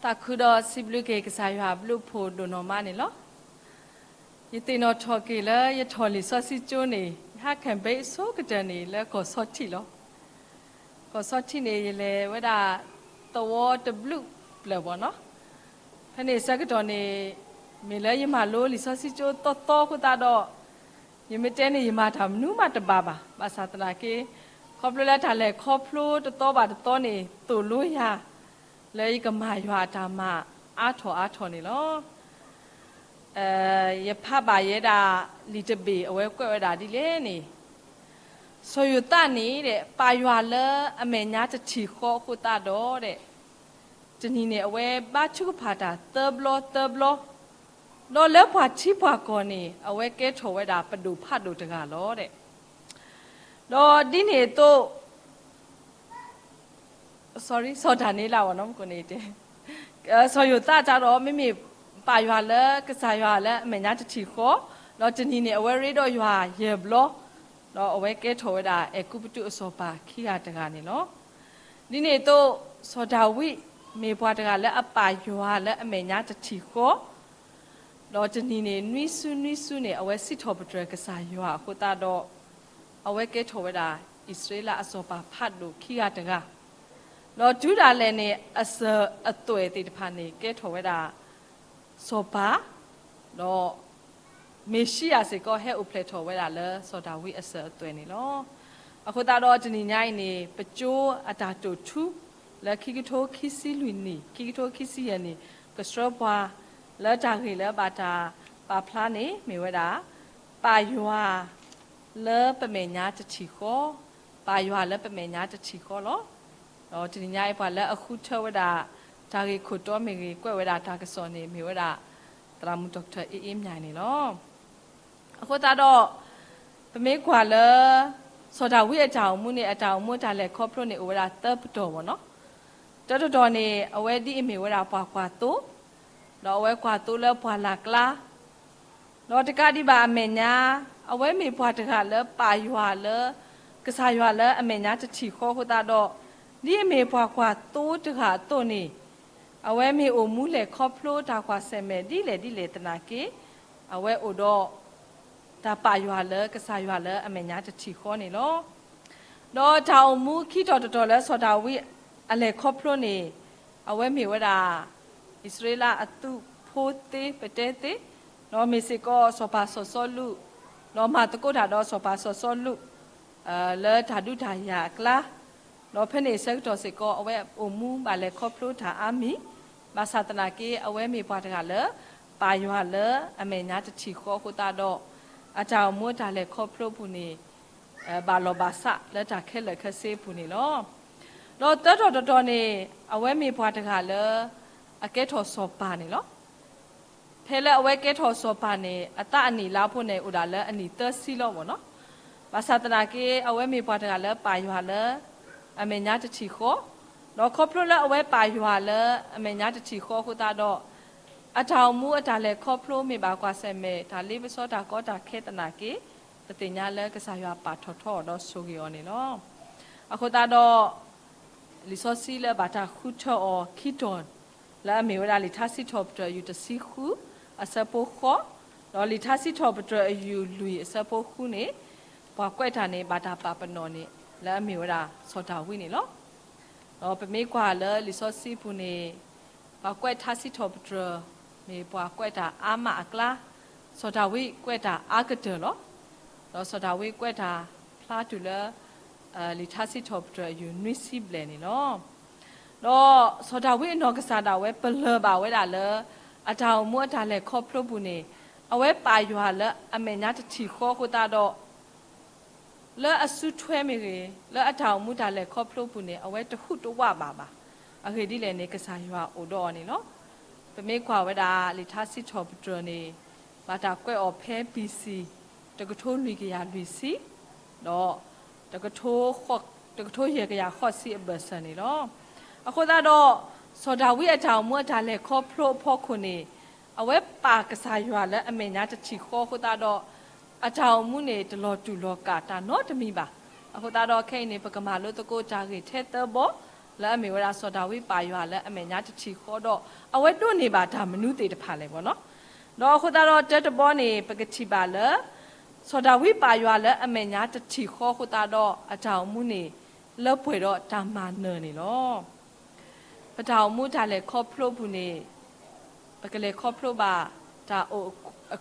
ta khu đó xịp lưu cái sai hòa lưu phù đồ nó mà này lo y tên nó thọ cái là y thọ lý so si chỗ này hát kèm bể số cái chân này là có sót chỉ lo có sót chỉ này là vậy là tàu the blue là bọn nó thế này sao cái chỗ này mình lấy y mà lô lý so si chỗ to to của ta đó y mới tên này y mà thầm nú mà tập bà sát là cáiครอบครัวแล้วถ้าเลยครอบครัวตัวบาดตัวนี่ตัวลุยฮะเลยก็มาอยู่อาตมาอาถอนี่ล้อยภาพบายดาลิตบีเอาไว้ก็เวลาดีเลยนี่สยุตานี่เด็ปายวันละอเมญาจะฉีกคอคุตาโดเด็จะนี่เนี่ยเอาไว้บ้าชุกผาตาเติบโลโดนแล้วผัดชีพก่อนนี่เอาไว้เกทไว้ดาประดูพัดดูตะกาล้อเด็ดอดินเหตุ sorry สอดานี่เราเนาะคนนี้เด้สอยู่ตาจารอไม่มีป่าอยู่หาแล้วก็สายอยู่หาแล้วไม่น่าจะฉีกคอเราจะนี่เนี่ยเอาไว้รีดอยู่หาเย็บล้อเราเอาไว้เกทไว้ดาเอกุปตุอสปาขี้อาตะกานี่เนาะดินเหตุสอดาวิมีปวดตะกาแล้วอป่าอยู่หาแล้วไม่น่าจะฉีกคอเราจะนี่เนี่ยนิสุเนี่ยเอาไว้สิทบตรก็สายอยู่หาโคตาดอเอาไว้เกทไว้ดาอิสราเอลอสปาพัดดูขี้อาตะกาเราจุดอะไรเนี่ยอตัวติดพันนี่เกทไว้ดาสปาเราเมชิอาสิก็ให้อุปเลทไว้ดาเลยสดาวิตัวนี่เนาะอะคุณตาเราจะนี่ง่ายนี่ปัจจุอาตาตุทุและคิกโตคิซิลุยนี่คิกโตคิซิยันนี่ก็สระบว่าแล้วจากนี้แล้วบาตาปาพลานี่มีไว้ดาปายัวเลปเมญญาจะฉีกคอปายัวเลปเมญญาจะฉีกคอหรอเราจะนี่ง่ายพอแล้วคุณเทวดาจากที่ขุดตัวมีกวยเวลาทางกษรนี่มีเวลาตรามุดอกเธออิ่มใหญ่นี่เนาะคุณตาดอเป็นไม่กว่าเลยสดาวิอาจารย์มุนี่อาจารย์มุจ่าเล็กครอบครัวนี่เวลาเติบโตวเนาะเจ้าตัวนี่เอาไว้ดีมีเวลาปากกว่าตู้เราเอาไว้กว่าตู้แล้วปาหลักละเราจะการที่บ้านเมียนเอาไว้มีปาตะขาแล้วปายัวแล้วกษายัวแล้วเมียนจะฉีกคอคุณตาดอนี่มีปากกว่าตู้ตะขาตัวนี่เอาไว้มีอมูเล็กครอบครัวตากว่าเสมดีเลยตนาเกเอาไว้อุดอตาปายัวแล้วกษายัวแล้วเมียนจะฉีกคอนี่เนาะเราจะเอามูขี้ตัวแล้วสดาวิอะไรครอบครัวนี่เอาไว้มีเวลาอิสราเอลอัตุโพเตเปเตเตเรามีสิก็สปาสลุเรามาตะกุดาดอสปาสลุแล้วถ้าดูถ่ายอยากละเราเพื่อนเสกตัวสิก็เอาไว้อมูบาเลครอบครัวถ้าอามีบาสาตนาเกเอาไว้มีปาตกาเลยปายัวเลยอเมญาจะฉีกคอคุตาดออาจารย์มัวจ่าเลครอบครัวผู้นี้บาลบาสะแล้วจากแค่เลยแค่เซผู้นี้เนาะเราเติร์ดตัวนี่เอาไว้มีปาตกาเลยอาเกทอสปานี่เนาะเพลเอาไว้เกทอสปานี่อัตตาอันนี้ลาพูในอุดาเลยอันนี้เตอร์ซีโลวเนาะภาษาตนาเกเอาไว้มีปาตกาเลยปายัวเลยอเมญาจะฉีกคอเราครอบครัวแล้วเอาไว้ปายัวเลยอเมญาจะฉีกคอคุตาดออาจารย์มูอาจารย์เลยครอบครัวมีบากว่าเซเมทาลีไปสอดาก็จากเคตนาเกปฏิญญาเลยก็สายว่าปาทอดอสุกิโอนี่เนาะอะคุตาดอลิซอซีเลยบาตาคุชอคิดอนแล้วมีเวลาลิทัสซิทอบอยู่จะซิคูอาซาโปโคเราลิทัสซิทอบอยู่ลุยอาซาโปคูนี่ปากกวยทานนี่บาตาปาปนอนี่แล้วมีเวลาสอดาวินี่เนาะเราไปไม่กว่าเลยลิซอซีพูนี่ปากกวยทัสซิทอบมีปากกวยตาอามาอักลาสอดาวิกวยตาอากเตอร์เนาะเราสอดาวิกวยตาพลาตุเลลิทัสซิทอบอยู่นิสิบเลยนี่เนาะเราสอดาวินอกษาดาไว้เปลือบาไว้ด่าเลยอาจารย์มัวด่าเลยครอบครัวบุญนี่เอาไว้ปลายอยู่หาเลยอเมญาจะฉีกคอคุตาดอแล้วอสุช่วยไม่เลยแล้วอาจารย์มัวด่าเลยครอบครัวบุญนี่เอาไว้ตะขุดตะว่าบาเอาเคยดีเลยในกษาอยู่หาอุดรนี่เนาะเป็นไม่กว่าไว้ด่าลิทัสซิทอบนี่มาจากกวยออกเพปีซีตะกทุ่นลุยกิยาลุยซีเนาะตะกทุ่ขอกตะกทุ่เฮียกิยาขอซีเบอร์สันนี่เนาะอะคนตาดอสดาวิอาจารย์มัวจ่าเล็กครอบครัวพ่อคนนี้เอาไว้ปากกษายัวและอเมญญาจะฉีกคอคนตาดออาจารย์มุเนี่ยตลอดจุลกาตาโนจะมีบ่ะอะคนตาดอแค่นี้ปกมาลุตะโกจากิเทเตอร์บ่ และอเมวดาสดาวิปายว่าและอเมญาจะทีข้อดเอาไว้ตัวนี้บาดามนุษย์ติดผ่านเลยบ่เนาะดอกคุณตาเราเจตบอนี่ปกติบาเลยสดาวิปายว่าและอเมญาจะทีข้อคุณตาดออาจารย์มุนี่เลิกป่วยดอตามมาเนนี่เนาะพระเจ้ามุทาเลยครอบครัวบุนี่ปกเลยครอบครัวบาตาโอ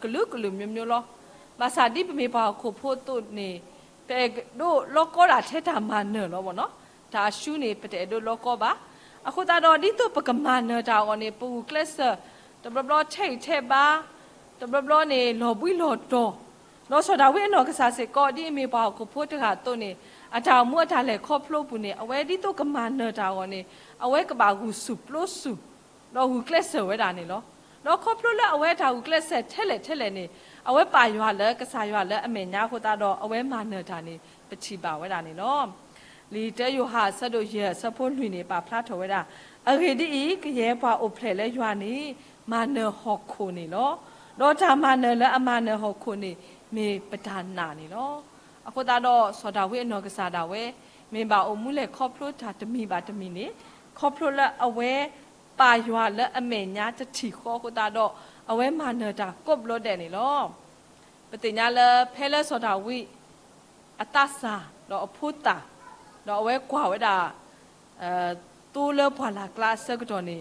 กลุกลุมยมๆเนาะภาษาดิบมีปาโคโพตุนี่แต่ดูโลกก็ราเทตามาเนเนาะบ่เนาะตาชูนี่เปแต่ดูโลกก็บาအခုတာတော့ဒီတော့ပကမနတာကိုနေပူကလစ်တဘဘလချိတ်ထဲပါတဘဘလနေလော်ပွီလော်တော့လောဆိုတာဝိနော်ကစားစကောဒီမေပါကိုဖို့တခါတော့နေအထောင်မွတ်ထားလေခေါဖလို့ပူနေအဝဲဒီတော့ကမနတာကိုနေအဝဲကပါကူစုပလို့စုလောဟူကလစ်ဝဲတာနေလောခေါဖလို့လဲအဝဲတာကူကလစ်ထဲလေနေအဝဲပါရွာလဲကစားရွာလဲအမေညာခိုတာတော့အဝဲမနတာနေပချီပါဝဲတာနေနော်လီတဲယိုဟာဆတ်တို့ရဲ့ဆဖို့လွှင့်နေပါဖလားထော်ဝဲတာအခေဒီကရဲပွားအိုဖလဲလဲရွာနေမာနဟော့ခိုနေလောတော့တာမာနလဲအမာနဟော့ခိုနေမေပဒါနာနေလောအခုတော့စောဒဝဲအနော်ကစားတာဝဲမင်းပါအုံမှုလဲခေါပလိုတာတမီပါတမီနေခေါပလိုလဲအဝဲပါရွာလဲအမေညာတတိခေါခုတော့အဝဲမာနတာကော့ဘလို့တဲ့နေလောပတိညာလဲဖဲလဲစောဒဝိအတဆာတော့အဖို့တာတော့အဝဲကွာဝဲတာတူလဖွာလာကလပ်စကတော့နေ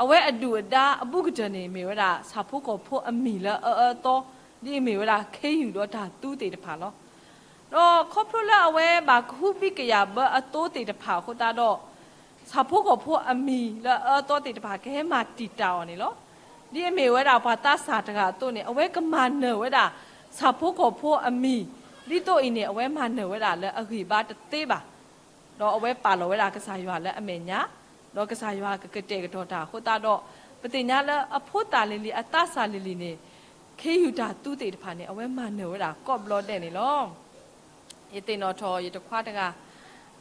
အဝဲအဒူအဒါအပုကတနေမေဝဲတာစာဖို့ကိုဖို့အမီလာတော့ဒီမေဝဲတာခေယူတော့ဒါတူးတေတဖာလောတော့ခေါပလိုလာအဝဲဘာခုပိကရဘအတိုးတေတဖာခိုတာတော့စာဖို့ကိုဖို့အမီလာတော့တေတဖာခဲမာတီတာနေလောဒီမေဝဲတာဘာတာစာတကတော့နေအဝဲကမနဝဲတာစာဖို့ကိုဖို့အမီဒီတော့အင်းနေအဝဲမနဝဲတာလဲအခီဘာတသေးပါတော့အဝဲပါလောဝဲတာကစားရွာလဲအမေညာတော့ကစားရွာကကတဲ့ကတော့တာခိုတာတော့ပတိညာလဲအဖို့တာလီလီအတဆာလီလီနေခေယူတာတူးတေတဖာနေအဝဲမနဝဲတာကော့ဘလော့တဲ့နေလောယေတင်တော်ထော်ယေတခွားတက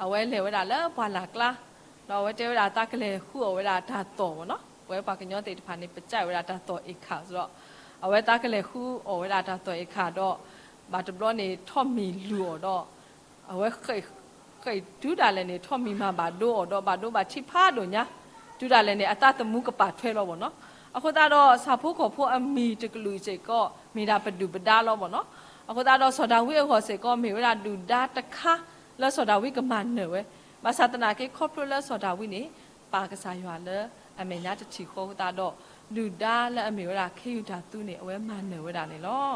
အဝဲလေဝဲတာလဲဘွာလာကလာတော့ဝဲတဲဝဲတာတကလေးခုအဝဲတာဒါတော်ဗောနော်ဝဲပါကညောတေတဖာနေပကြိုက်ဝဲတာဒါတော်အခါဆိုတော့အဝဲတကလေးခုအဝဲတာဒါတော်အခါတော့ဘာတဘလော့နေထော့မီလူတော့အဝဲခေဒူဒါလည်းနေထော်မီမှာဘာတို့တော့ဘာတို့ဘာချိဖားတို့ညာဒူဒါလည်းနေအတတမှုကပါထွဲလို့ဗောနော်အခုတော့စာဖို့ခေါ်ဖို့အမီတကလူစိတ်ကောမိတာပဒူပဒါလို့ဗောနော်အခုတော့စောဒဝိခေါ်စေကောမေဝရာဒူဒါတခါလဲစောဒဝိကမန်နဝဲမသတနာကေခေါပလိုလဲစောဒဝိနေပါကစားရွာလဲအမေညာတချီခေါ်တော့ဒူဒါလဲအမေဝရာခေယူတာသူနေအဝဲမန်နဝဲတာနေလော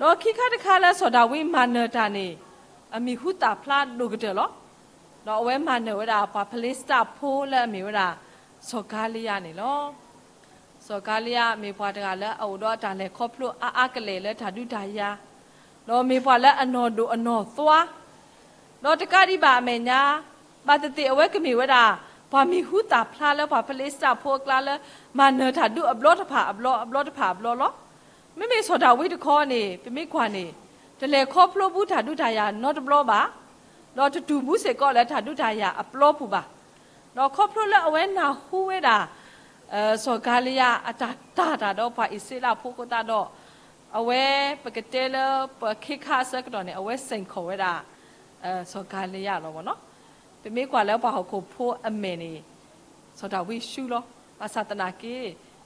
တော့ခိခါတခါလဲစောဒဝိမန်နတာနေအမီဟုတာဖလာဒုကတဲ့လောတော့အဝဲမန်နဝဲတာပါဖလေးစတာဖိုးလဲအမေဝရာစောကားလေးရနေလောစောကားလေးရမေဖွာတကလဲအော်တော့ဒါလဲခေါပလိုအာကလေးလဲဓာတုဒါယာတော့မေဖွာလဲအနော်တို့အနော်သွားတော့တကတိပါအမေညာဘာတတိအဝဲကမီဝဲတာဘာမီဟုတာဖလာလဲဘာဖလေးစတာဖိုးကလာလဲမန်နဓာတုအဘလော့တဖာအဘလော့တဖာအဘလော့လောမိမေစောတာဝိတခေါ်နေပြမိခွာနေတလေခေါပလိုဘူးဓာတုဒါယာနော်တဘလော့ပါတော့တူဘူးစေကောလဲဓာတုဒါယာအဘလော့ဖူပါတော့ခေါပလိုလဲအဝဲနာဟူဝဲတာစောကားလေးရအတာတော့ဘာအစ်လာဖိုးကတာတော့အဝဲပကတဲလပခိခါစကတော့နေအဝဲစိန်ခေါ်ဝဲတာစောကားလေးရတော့ဗောနော်ပြမေကွာလဲဘာဟကိုဖိုးအမေနေစောတာဝိရှုလောဘာသာတနာကေ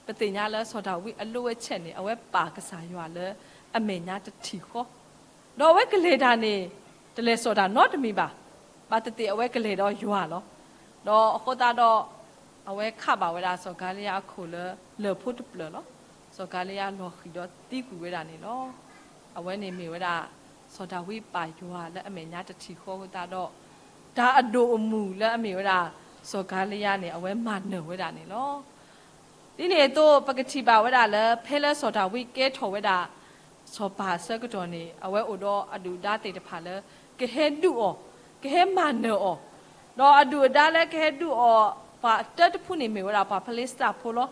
ပတိညာလဲစောတာဝိအလွဲချက်နေအဝဲပါကစားရွာလဲအမေညာတတိခေါ်တော့ဝဲကလေးတာနေတလဲစောတာနော့တမီပါဘာတတိအဝဲကလေးတော့ရွာလောတော့အခုတော့အဝဲခပါဝဲတာစောကားလေးရခုလေဖို့တပလလောစောကားလေးရလောခီတော့တီးကူဝဲတာနေလောအဝဲနေမေဝဲတာစောတာဝိပါရွာလဲအမေညာတတိခေါ်တာတော့ဒါအဒိုအမူလဲအမေဝဲတာစောကားလေးရနေအဝဲမနဝဲတာနေလောဒီနေတော့ပကတိပါဝဲတာလဲဖဲလဲစောတာဝိကဲထော်ဝဲတာစောပါစကတော့နေအဝဲအိုတော့အဒူဒါတေတဖာလဲကဟဲဒူအောကဟဲမနောတော့အဒူဒါလဲကဟဲဒူအောပါတတ်ဖုန်နေမေဝရာပါဖလေးစတာဖိုလော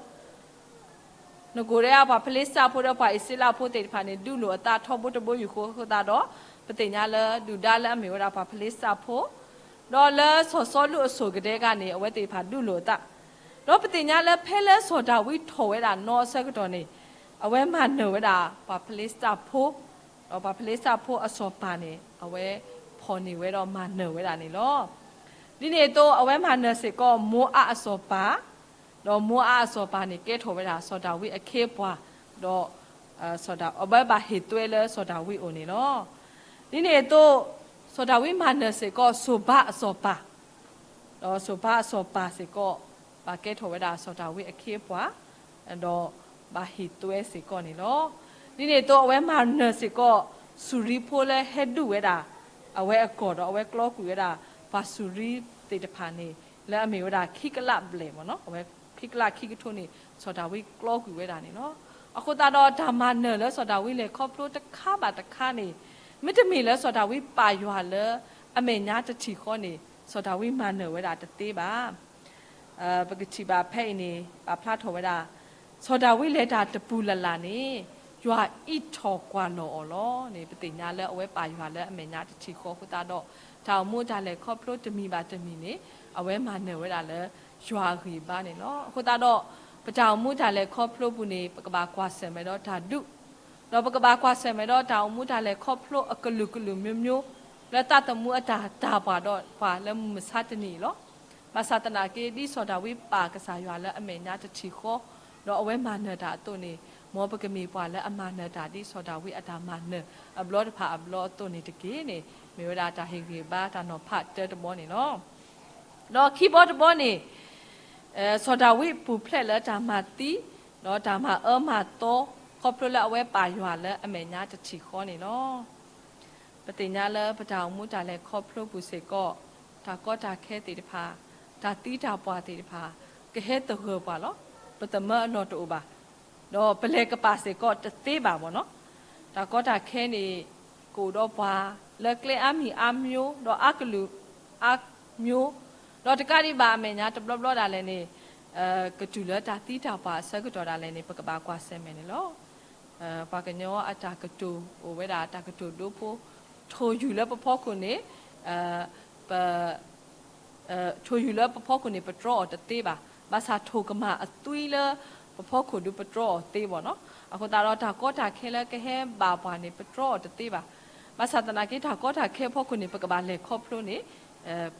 နဂိုရဲပါဖလေးစတာဖိုတော့ပါအစ်လာဖိုတေဖာနေဒူလိုအတာထောဘတ်ဘယူခိုတာတော့ပတိညာလဲဒူဒါလဲမေဝရာပါဖလေးစတာဖိုတော့လဲစောလူအဆိုကတဲ့ကနေအဝဲတေဖာဒူလိုတာတော့ပတိညာလဲဖဲလဲစောတာဝိထောဝဲတာနော်ဆက်ကတော့နေအဝဲမနဝဲတာပါဖလေးစတာဖိုတော့ပါဖလေးစတာဖိုအစောပါနေအဝဲဖော်နေဝဲတော့မနဝဲတာနေလော นี่เนี่ยตัวเอาไว้มาเนสิก็มัวอาสอปาเรามัวอาสอปานี่เกตโหเวลาสอดาวิอเคปวาเราสอดาเอาไว้บาเหตุตัวเลยสอดาวิโอนี่เนาะนี่เนี่ยตัวสอดาวิมาเนสิก็สุบะสอปาเราสุบะสอปาสิก็บาเกตโหเวลาสอดาวิอเคปวาเราบาเหตุตัวสิก็นี่เนาะนี่เนี่ยตัวเอาไว้มาเนสิก็สุริโพเลเฮดูเวลาเอาไว้อกอดเอาไว้กลอกุเวลาฟาสุรีติดพานีแล้วมีเวลาคิกละเบลมเนาะเอาไว้คิกละคิกทุนี่สอดาวิกลอกุเวลานี่เนาะအခုတာတော့ဓမ္မနယ်လဲဆိုတာဝိလေခေါပလို့တခါပါတခါနေမိတမီလဲဆိုတာဝိပါရွာလဲအမေညာတချီခေါနေဆိုတာဝိမနယ်ဝဲတာတသေးပါပကတိပါဖဲ့နေပါဖလားထော်ဝဲတာဆိုတာဝိလဲတာတပူလလာနေရွာဣထော်ကွာလောလောနေပတိညာလဲအဝဲပါရွာလဲအမေညာတချီခေါခုတာတော့တောင်မို့တာလဲခေါပလို့တမီပါတမီနေအဝဲမနယ်ဝဲတာလဲရွာခီပါနေနော်အခုတာတော့ပကြောင်မှုတာလဲခေါဖလို့ပုနေပကဘာကွာဆယ်မဲတော့ဓာတုတော့ပကဘာကွာဆယ်မဲတော့တောင်မှုတာလဲခေါဖလို့အကလူကလူမျိုးမျိုးလက်တတမှုအတာဒါပါတော့ပါလဲမစတနီလောမစတနာကေဒီစောတာဝိပါကစားရွာလဲအမေညာတချီခေါတော့အဝဲမာနေတာအတုနေမောပကမီပွာလဲအမာနေတာဒီစောတာဝိအတာမာနအဘလော့ဖာအဘလော့တုနေတကေနေမေဝဒတာဟေကေဘာတာနော်ဖတ်တဲ့တဘောနေနော်တော့ခီဘောတဘောနေစောဒာဝိပူဖလက်လဲဓမ္မတိနော်ဓမ္မမတောခေါပလလဲအဝဲပါရွာလဲအမေညာတချီခေါနေနော်ပတိညာလဲပတောင်မှုတာလဲခေါပလပူစေကောဒါကောတာခဲတိတဖာဒါတိတာပွားတိတဖာကဟဲတဟေပါလောပတမအနော်တူပါတော့ပလဲကပါစေကောတသေးပါဘောနော်ဒါကောတာခဲနေကိုတော့ပွားလက်ကလေအမီအမျိုးတော့အကလူအမျိုးတော့တကတိပါအမေညာတဘလဘလတာလဲနေကတူလတာတိတာပါဆက်ကတော်တာလဲနေပကပါကွာဆဲမယ်နေလောပါကညောအတာကတူဟိုဝဲတာအတာကတူတို့ဖို့ထိုယူလဲပဖောခုနေပထိုယူလဲပဖောခုနေပထရောတသေးပါဘာသာထိုကမအသွီးလဲပဖောခုဒူပထရောသေးပေါ့နော်အခုတာတော့ဒါကောတာခဲလဲကဟဲဘာပွားနေပထရောတသေးပါဘာသာတနာကေဒါကောတာခဲဖောခုနေပကပါလဲခေါဖလို့နေ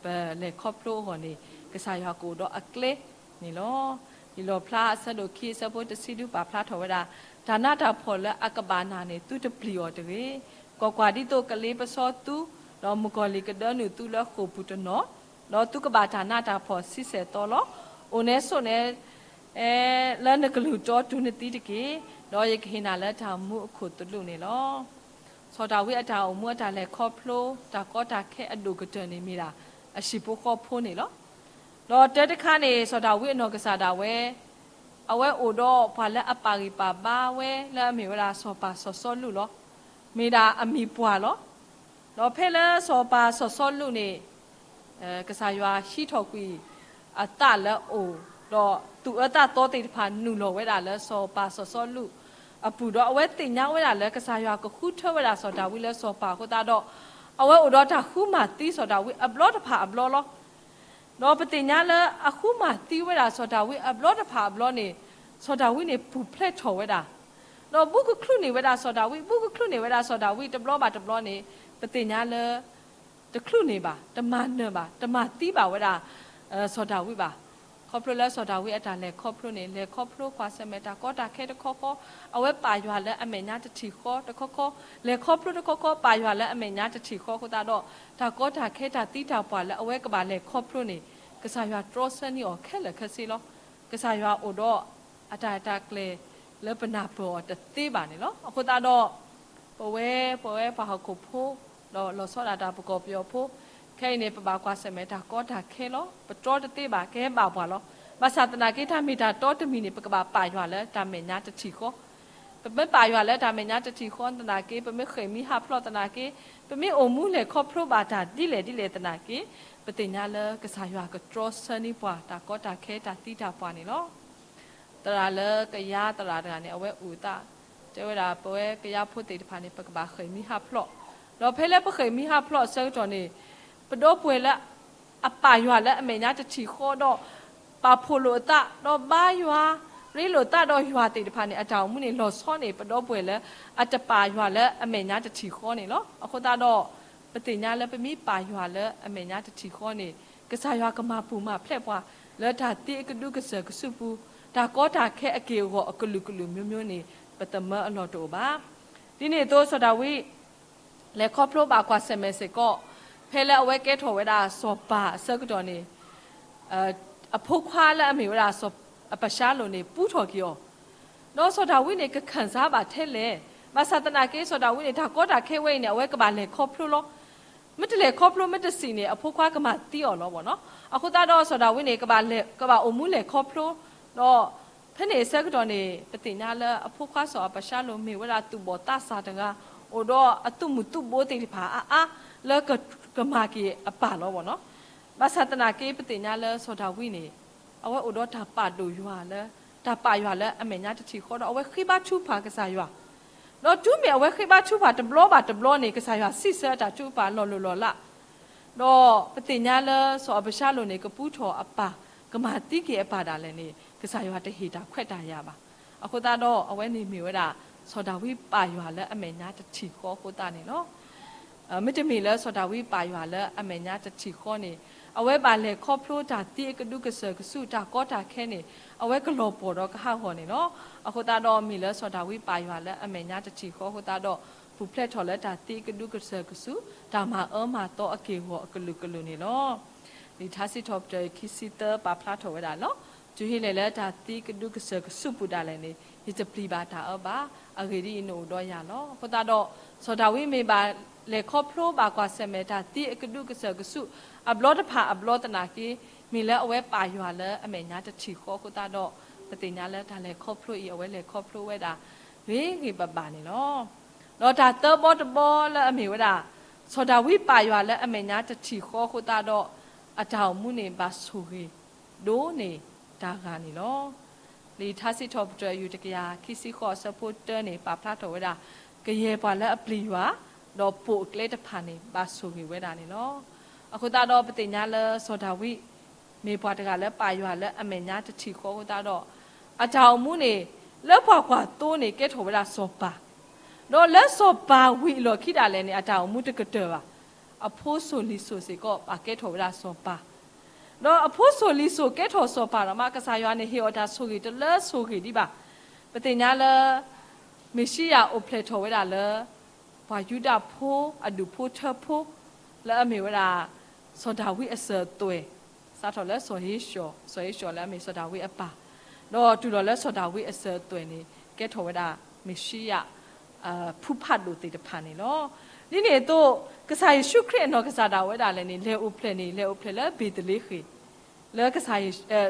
ပလေခေါပလိုဟောနေကစားရကိုတော့အကလေနီလောဒီလိုဖလားဆက်လို့ခီစဖို့တစီဒူပါဖလားထော်ဝဒါဒါနာတာဖော်လဲအကဘာနာနေသူတပလီော်တကေကောကွာဒီတော့ကလေးပစောသူတော့မကောလီကဒနူသူလခုပုတနောတော့သူကဘာဒါနာတာဖော်စစ်ဆက်တော်လောအိုနေဆိုနေလန်ကလူတော့ဒူနတီတကေတော့ရခိနာလက်ထာမှုအခုတလူနေလောစောတာဝိအတာအမှုအတာလဲခေါဖလိုတာကောတာခဲအဒုကတနေမိတာအရှိပိုခေါဖိုးနေလောတော့တဲတခါနေစောတာဝိအနောကစားတာဝဲအဝဲအိုတော့ဘာလဲအပါရီပါပါဝဲလဲအမေဝလာစောပါစောစောလူလောမိတာအမီပွာလောတော့ဖဲလဲစောပါစောစောလူနေကစားရွာရှိထော်ကွီအတလဲအိုတော့သူအတတော့တိဖာနူလောဝဲတာလဲစောပါစောစောလူအပူတော့အဝဲတင်ညာဝဲတာလဲကစားရွာကခုထဝဲတာဆိုတာဝိလဲစောပါခုတာတော့အဝဲဥတော့တာခုမှတီးဆိုတာဝိအဘလော့တဖာအဘလော့လောတော့ပတင်ညာလဲအခုမှတီးဝဲတာဆိုတာဝိအဘလော့တဖာအဘလော့နေဆိုတာဝိနေပူဖလက်ထော်ဝဲတာတော့ဘူးကခလုနေဝဲတာဆိုတာဝိဘူးကခလုနေဝဲတာဆိုတာဝိတဘလော့ပါတဘလော့နေပတင်ညာလဲတခလုနေပါတမနပါတမတီးပါဝဲတာဆိုတာဝိပါခေါပလိုလဲဆိုတာဝိအတာလဲခေါပလိုနေလဲခေါပလိုခွာစမဲတာကောတာခဲတခေါခေါအဝဲပါရွာလဲအမေညာတချီခေါတခေါခေါလဲခေါပလိုတခေါခေါပါရွာလဲအမေညာတချီခေါခုတာတော့ဒါကောတာခဲတာတီတာပွာလဲအဝဲကပါလဲခေါပလိုနေကစားရွာထရစနီအော်ခဲလဲခစီလောကစားရွာအိုတော့အတာတာကလေလဲပနာပေါ်တသေးပါနေလောအခုတာတော့ပဝဲပါဟခုဖိုးလောစောတာတာပကောပြောဖိုးခဲနေပပါကွာစမဲတာကောတာခဲလောပတော်တသေးပါခဲပါပွာလောမဆာတနာကိထမီတာတော်တမီနေပကပါပါရွာလဲဒါမေညာတချီခေါပမေပါရွာလဲဒါမေညာတချီခေါတနာကိပမေခေမီဟာဖလောတနာကိပမေအိုမှုလေခေါဖလိုပါတာဒီလေတနာကိပတိညာလဲကစားရွာကထရစနီပွာတာကောတာခဲတာတိတာပွာနေလောတရာလဲကရတရာတရာနေအဝဲဦးတာကျဝဲတာပွဲကရဖို့တေတဖာနေပကပါခေမီဟာဖလောတော့ဖဲလဲပခေမီဟာဖလောဆောတော်နေပတော့ပွေละအပါရွာละအမေညာတချီခေါ်တော့ပါဖိုလိုတတော့ဘာရွာရီလိုတတော့ရွာတိတဖာနေအတောင်မှုနေလောစောနေပတော့ပွေละအတပါရွာละအမေညာတချီခေါ်နေလောအခုတာတော့ပတိညာละပမိပါရွာละအမေညာတချီခေါ်နေက กษายากมาปูมาเพลบว่าแล้วถ้าตีก็ดูกษกสุปูถ้าก็ถ้าแค่เกี่ยวกับกลุกลุမျိုးนี่ปตมะอลอโตบ้าทีนี้ตัวสดาวิและครอบครัวบากว่าเซเมเซก็เพลเอาไว้เกถวเวลาสอบป่าเสกตัวนี้พกควาและมีเวลาสอบประชาลนี่ปูถอกี่น้องสดาวินี่ก็ขันซาบาเทเลมาศาสนาเกสดาวินี่ถ้าก็ถ้าแค่เว้เนี่ยเอาไว้กับบาเลครอบครัวล้อไม่ได้เลยครอบครัวไม่ได้สิ่งเนี่ยพกควากับมาตีอ๋อล้อบ่เนาะအခုတော့สดาวินี่กับบาเลกับบาอมุเลครอบครัวတော့ဖနေစက်တော်နေပတိနာလအဖို့ခါဆောပရှာလိုမီဝလာတူဘောတာစာတကအိုတော့အတုမတုဘောတိဖာအာလကမာကီအပါလောဘောနော်ဘာသတနာကေပတိညာလဆိုတာဝိနေအဝဲအိုတော့ဒါပါတူရွာလဲဒါပါရွာလဲအမေညာတချီခေါ်တော့အဝဲခိဘချူဖာကစားရွာတော့တူမေအဝဲခိဘချူဖာတဘလောပါတဘလောနေကစားရွာစစ်စတာချူဖာလောလောလာတော့ပတိညာလဆောပရှာလိုနေကပူးထော်အပါကမာတိကေအပါဒါလည်းနေကစားရွာတဟီတာခွက်တာရပါအခုတော့အဝဲနေမီဝဲတာဆောဒါဝိပါရွာလဲအမေညာတချီခေါ်ကိုတာနေနော်ไม่จะมีแล้วสดาวิปายว่าแล้วอเมญาจะฉีกข้อนี่เอาไว้บาเลยครอบครัวจากที่กระดูกกระเสือกระสู้จากก็จากแค่นี่เอาไว้กระโหลกปวดเราก็ห้าหัวนี่เนาะเอาคนตาดอมีแล้วสดาวิปายว่าแล้วอเมญาจะฉีกข้อคนตาดอผู้เพลทอแล้วจากที่กระดูกกระเสือกระสู้จากมามาโตอเกหัวกระลุนี่เนาะนี่ทัศน์ทบใจคิดซิเตอร์ปาพลาถอไว้ได้เนาะจุฮีเลยแล้วจากที่กระดูกกระเสือกระสู้ปุดาเลยนี่ที่จะปรีบาตาบ้าอเกดีโนดอยาเนาะคนตาดอสดาวิมีบาလေခေါပလိုပါကွာဆမေတာတိအကဒုကဆကဆုအဘလောတဖာအဘလောတနာကီမီလဲအဝဲပါရွာလဲအမေညာတချီခေါကိုတာတော့ပတိညာလဲဒါလေခေါပလိုဤအဝဲလေခေါပလိုဝဲတာဝေးကြီးပပနေနော်တော့ဒါတဘောတဘောလဲအမေဝဲတာစောဒါဝိပါရွာလဲအမေညာတချီခေါကိုတာတော့အထောင်မှုနေပါဆူကြီးဒိုးနေဒါကနေနော်လီထားစစ်ထောပတယူတကရာခိစီခေါ်စပိုတာနေပါဖလာတော်ဝဲတာကရေပါလဲအပလီရွာတော့ပို့ကလေးတဖာနေပါဆူကြီးဝဲတာနေနော်အခုတော့ပတိညာလဲစောဒါဝိမေပွားတကလည်းပါရွာလည်းအမေညာတချီခေါ်တော့အကြောင်မှုနေလက်ဖွာကွာတိုးနေကဲထော်ဝဲတာစောပါတော့လက်စောပါဝိလောခိတာလည်းနေအကြောင်မှုတကတဲ့ပါအဖိုးဆိုလီဆိုစီကောပါကဲထော်ဝဲတာစောပါတော့အဖိုးဆိုလီဆိုကဲထော်စောပါတော့မကစားရွာနေဟေော်တာဆိုကြီးတလဲဆိုကြီးဒီပါပတိညာလဲမရှိရအိုဖလက်ထော်ဝဲတာလဲဝါယူဒဖိုးအဒူဖိုးထဖိုးလဲအမေဝရာစောဒါဝိအစသွဲစားတော်လဲစောဟေးလျှော်လဲအမေစောဒါဝိအပါတော့တူတော်လဲစောဒါဝိအစသွဲနေကဲထော်ဝဒါမရှိယဖူဖတ်လို့တေတဖာနေလောဒီနေတော့ကစားရှုခရနော်ကစားတာဝဒါလဲနေလဲဥဖလက်နေလဲဥဖလက်လဲဘေတလေးခေလဲကစား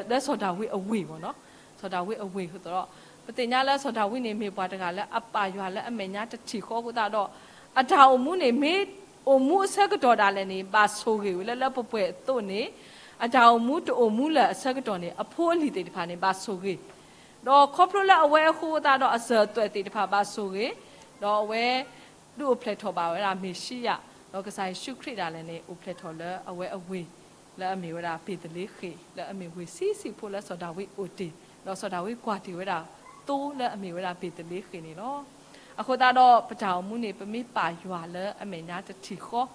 လဲစောဒါဝိအဝေပေါ့နော်စောဒါဝိအဝေဆိုတော့ပတိညာလဲစောဒါဝိနေမေပွားတကလဲအပါရွာလဲအမေညာတချီခေါ်ကိုတာတော့အထောင်မှုနေမေအမှုအဆက်တော်တာလည်းနေပါဆိုကြီးလဲလဲပပွဲတို့နေအထောင်မှုတူမှုလဲအဆက်တော်နေအဖိုးလီတေတဖာနေပါဆိုကြီးတော့ခေါပလိုလဲအဝဲဟိုတာတော့အစတွဲတေတဖာပါဆိုကြီးတော့အဝဲသူ့ဖလက်ထော်ပါဝဲတာမရှိရတော့ကစားရှုခရတာလည်းနေဥဖလက်ထော်လဲအဝဲအဝေးလဲအမေဝဲတာပေတလေးခေလဲအမေဝေးစီဖို့လဲစောဒါဝိအိုတီတော့စောဒါဝိကွာတီဝဲတာတိုးလဲအမေဝဲတာပေတလေးခေနေနော်အခုတော့ပထောင်မှုနေပမိပါရွာလဲအမေညာတချီခေါ်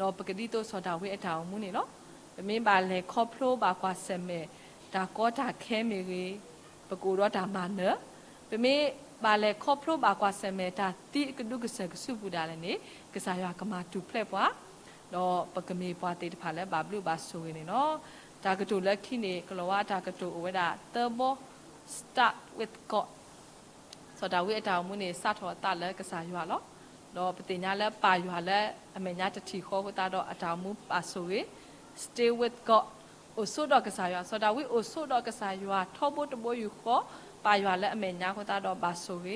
တော့ပကတိတော့စောတာဝဲအထောင်မှုနေနော်ပမင်းပါလဲခေါပလိုပါကွာဆမေဒါကောတာခဲမီကြီးပကူတော့ဒါမနပမင်းပါလဲခေါပလိုပါကွာဆမေဒါတိကဒုကဆကစုပူဒါလည်းနေကစားရွာကမာတူဖလက်ပွားတော့ပကမေပွားတေတဖာလဲဘာဘလူပါဆိုနေနော်ဒါကတူလက်ခိနေကလောဝဒါကတူဝဲတာတဘော start with Godစောဒါဝိအတောင်မှုနေစထောတာလဲကစားရွာလောတော့ပတိညာလဲပါရွာလဲအမေညာတချီခေါ်ကိုတာတော့အတောင်မှုပါဆိုရ stay with God အိုဆိုတော့ကစားရွာစောဒါဝိအိုဆိုတော့ကစားရွာထောဖို့တဘောယူခေါ်ပါရွာလဲအမေညာကိုတာတော့ပါဆိုရ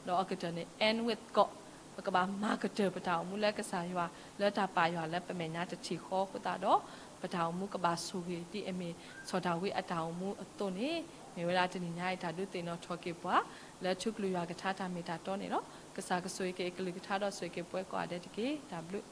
တော့အကတနေ end with God ပကဘာမာကတပတောင်မှုလဲကစားရွာလဲတာပါရွာလဲပမေညာတချီခေါ်ကိုတာတော့ပတောင်မှုကပါဆိုရဒီအမေစောဒါဝိအတောင်မှုအတုနေမြေဝလာတနိညာတာဒုတေနောထောကေပွားလက်ချုပ်လူရကထားတာမေတာတော့နေနော်ကစားကဆွေကေကလူကထားတော့ဆွေကေပွဲကွာတဲ့တကေ W